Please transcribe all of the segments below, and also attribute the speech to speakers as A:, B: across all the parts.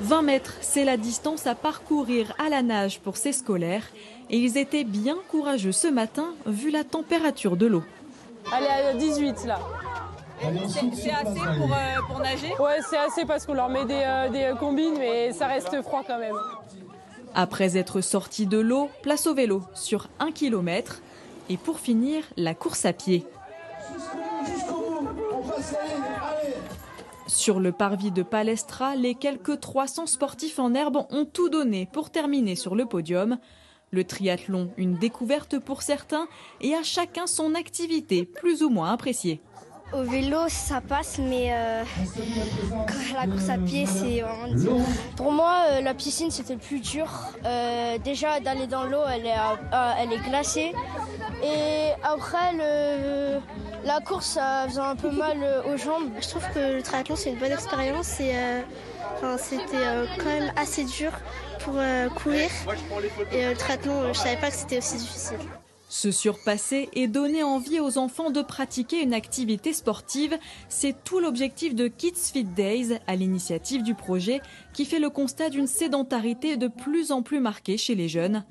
A: 20 mètres, c'est la distance à parcourir à la nage pour ces scolaires. Et ils étaient bien courageux ce matin, vu la température de l'eau.
B: Elle est à 18 là.
C: C'est assez pour nager?
B: Ouais, c'est assez parce qu'on leur met des combines, mais ça reste froid quand même.
A: Après être sortis de l'eau, place au vélo sur 1 km. Et pour finir, la course à pied. Sur le parvis de Palestra, les quelques 300 sportifs en herbe ont tout donné pour terminer sur le podium. Le triathlon, une découverte pour certains, et à chacun son activité plus ou moins appréciée.
D: Au vélo, ça passe, mais la course à pied, c'est vraiment dur. Pour moi, la piscine, c'était le plus dur. Déjà, d'aller dans l'eau, elle est glacée. Et après, la course, ça faisait un peu mal aux jambes. Je trouve que le triathlon, c'est une bonne expérience. Et c'était quand même assez dur pour courir. Et le triathlon, je ne savais pas que c'était aussi difficile.
A: Se surpasser et donner envie aux enfants de pratiquer une activité sportive, c'est tout l'objectif de Kids Fit Days, à l'initiative du projet, qui fait le constat d'une sédentarité de plus en plus marquée chez les jeunes.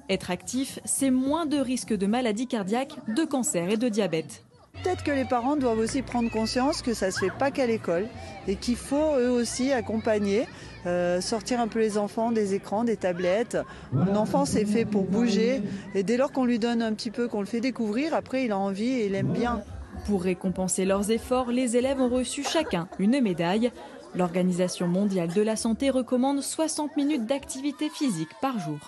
A: Être actif, c'est moins de risques de maladies cardiaques, de cancer et de diabète.
E: Peut-être que les parents doivent aussi prendre conscience que ça ne se fait pas qu'à l'école et qu'il faut eux aussi accompagner, sortir un peu les enfants des écrans, des tablettes. L'enfant c'est fait pour bouger et dès lors qu'on lui donne un petit peu, qu'on le fait découvrir, après il a envie et il aime bien.
A: Pour récompenser leurs efforts, les élèves ont reçu chacun une médaille. L'Organisation mondiale de la santé recommande 60 minutes d'activité physique par jour.